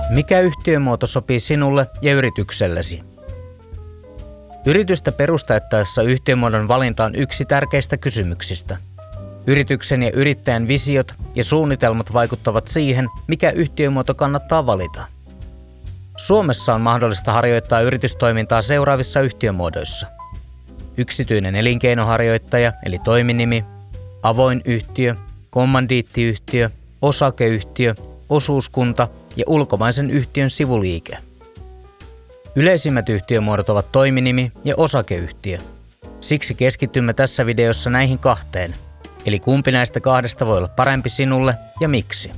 Mikä yhtiömuoto sopii sinulle ja yrityksellesi? Yritystä perustettaessa yhtiömuodon valinta on yksi tärkeistä kysymyksistä. Yrityksen ja yrittäjän visiot ja suunnitelmat vaikuttavat siihen, mikä yhtiömuoto kannattaa valita. Suomessa on mahdollista harjoittaa yritystoimintaa seuraavissa yhtiömuodoissa. Yksityinen elinkeinoharjoittaja eli toiminimi, avoin yhtiö, kommandiittiyhtiö, osakeyhtiö, osuuskunta ja ulkomaisen yhtiön sivuliike. Yleisimmät yhtiömuodot ovat toiminimi ja osakeyhtiö. Siksi keskitymme tässä videossa näihin kahteen, eli kumpi näistä kahdesta voi olla parempi sinulle ja miksi.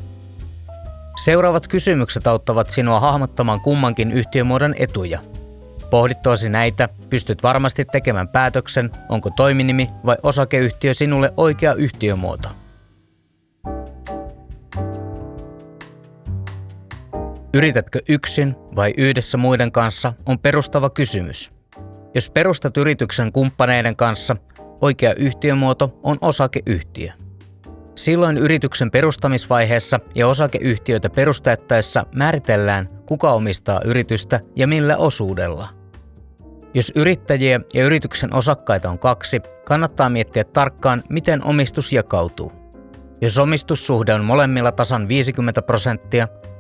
Seuraavat kysymykset auttavat sinua hahmottamaan kummankin yhtiömuodon etuja. Pohdittuasi näitä pystyt varmasti tekemään päätöksen, onko toiminimi vai osakeyhtiö sinulle oikea yhtiömuoto. Yritätkö yksin vai yhdessä muiden kanssa on perustava kysymys. Jos perustat yrityksen kumppaneiden kanssa, oikea yhtiömuoto on osakeyhtiö. Silloin yrityksen perustamisvaiheessa ja osakeyhtiöitä perustettaessa määritellään, kuka omistaa yritystä ja millä osuudella. Jos yrittäjiä ja yrityksen osakkaita on 2, kannattaa miettiä tarkkaan, miten omistus jakautuu. Jos omistussuhde on molemmilla tasan 50%,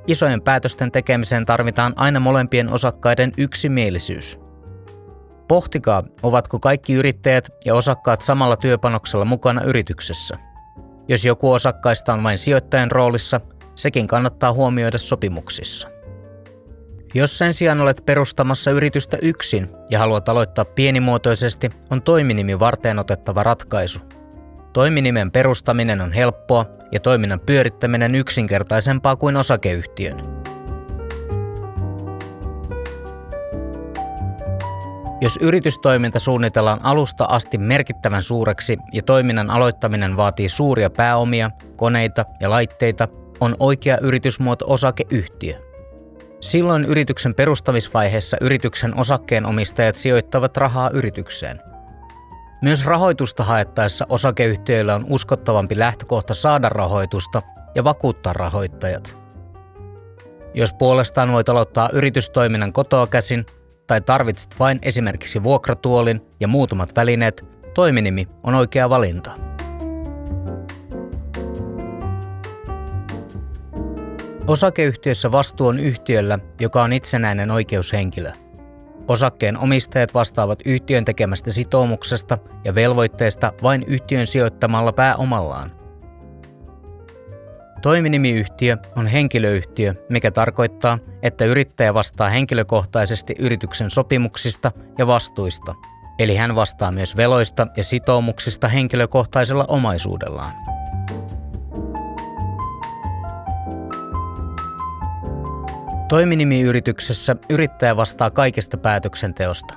isojen päätösten tekemiseen tarvitaan aina molempien osakkaiden yksimielisyys. Pohtikaa, ovatko kaikki yrittäjät ja osakkaat samalla työpanoksella mukana yrityksessä. Jos joku osakkaista on vain sijoittajan roolissa, sekin kannattaa huomioida sopimuksissa. Jos sen sijaan olet perustamassa yritystä yksin ja haluat aloittaa pienimuotoisesti, on toiminimi varteenotettava ratkaisu. Toiminimen perustaminen on helppoa ja toiminnan pyörittäminen yksinkertaisempaa kuin osakeyhtiön. Jos yritystoiminta suunnitellaan alusta asti merkittävän suureksi ja toiminnan aloittaminen vaatii suuria pääomia, koneita ja laitteita, on oikea yritysmuoto osakeyhtiö. Silloin yrityksen perustamisvaiheessa yrityksen osakkeenomistajat sijoittavat rahaa yritykseen. Myös rahoitusta haettaessa osakeyhtiöillä on uskottavampi lähtökohta saada rahoitusta ja vakuuttaa rahoittajat. Jos puolestaan voit aloittaa yritystoiminnan kotoa käsin tai tarvitset vain esimerkiksi vuokratuolin ja muutamat välineet, toiminimi on oikea valinta. Osakeyhtiössä vastuu on yhtiöllä, joka on itsenäinen oikeushenkilö. Osakkeen omistajat vastaavat yhtiön tekemästä sitoumuksesta ja velvoitteesta vain yhtiön sijoittamalla pääomallaan. Toiminimiyhtiö on henkilöyhtiö, mikä tarkoittaa, että yrittäjä vastaa henkilökohtaisesti yrityksen sopimuksista ja vastuista, eli hän vastaa myös veloista ja sitoumuksista henkilökohtaisella omaisuudellaan. Toiminimiyrityksessä yrittäjä vastaa kaikesta päätöksenteosta.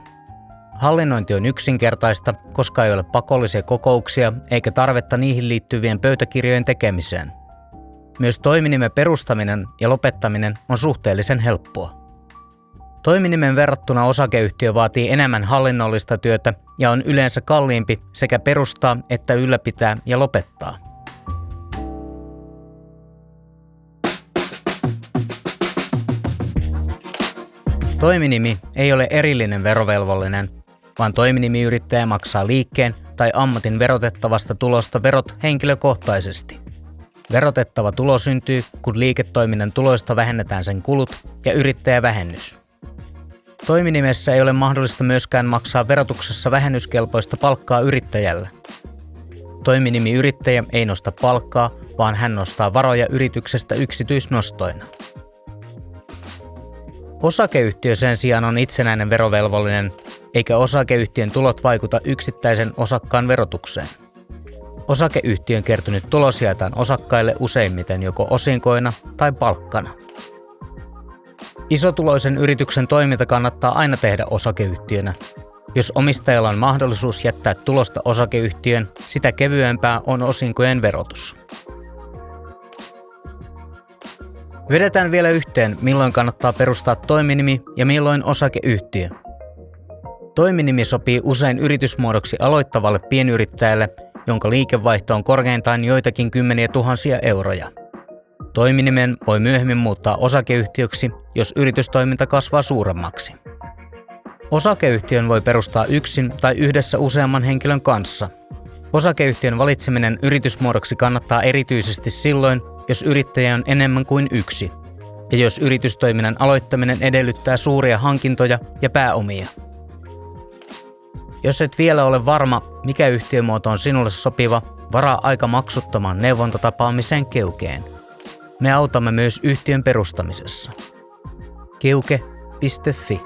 Hallinnointi on yksinkertaista, koska ei ole pakollisia kokouksia eikä tarvetta niihin liittyvien pöytäkirjojen tekemiseen. Myös toiminimen perustaminen ja lopettaminen on suhteellisen helppoa. Toiminimen verrattuna osakeyhtiö vaatii enemmän hallinnollista työtä ja on yleensä kalliimpi sekä perustaa että ylläpitää ja lopettaa. Toiminimi ei ole erillinen verovelvollinen, vaan toiminimiyrittäjä maksaa liikkeen tai ammatin verotettavasta tulosta verot henkilökohtaisesti. Verotettava tulo syntyy, kun liiketoiminnan tuloista vähennetään sen kulut ja yrittäjävähennys. Toiminimessä ei ole mahdollista myöskään maksaa verotuksessa vähennyskelpoista palkkaa yrittäjälle. Toiminimiyrittäjä ei nosta palkkaa, vaan hän nostaa varoja yrityksestä yksityisnostoina. Osakeyhtiö sen sijaan on itsenäinen verovelvollinen, eikä osakeyhtiön tulot vaikuta yksittäisen osakkaan verotukseen. Osakeyhtiön kertynyt tulos jaetaan osakkaille useimmiten joko osinkoina tai palkkana. Isotuloisen yrityksen toiminta kannattaa aina tehdä osakeyhtiönä. Jos omistajalla on mahdollisuus jättää tulosta osakeyhtiön, sitä kevyempää on osinkojen verotus. Vedetään vielä yhteen, milloin kannattaa perustaa toiminimi ja milloin osakeyhtiö. Toiminimi sopii usein yritysmuodoksi aloittavalle pienyrittäjälle, jonka liikevaihto on korkeintaan joitakin kymmeniä tuhansia euroja. Toiminimen voi myöhemmin muuttaa osakeyhtiöksi, jos yritystoiminta kasvaa suuremmaksi. Osakeyhtiön voi perustaa yksin tai yhdessä useamman henkilön kanssa. Osakeyhtiön valitseminen yritysmuodoksi kannattaa erityisesti silloin, jos yrittäjä on enemmän kuin yksi, ja jos yritystoiminnan aloittaminen edellyttää suuria hankintoja ja pääomia. Jos et vielä ole varma, mikä yhtiömuoto on sinulle sopiva, varaa aika maksuttomaan neuvontatapaamiseen Keukeen. Me autamme myös yhtiön perustamisessa. keuke.fi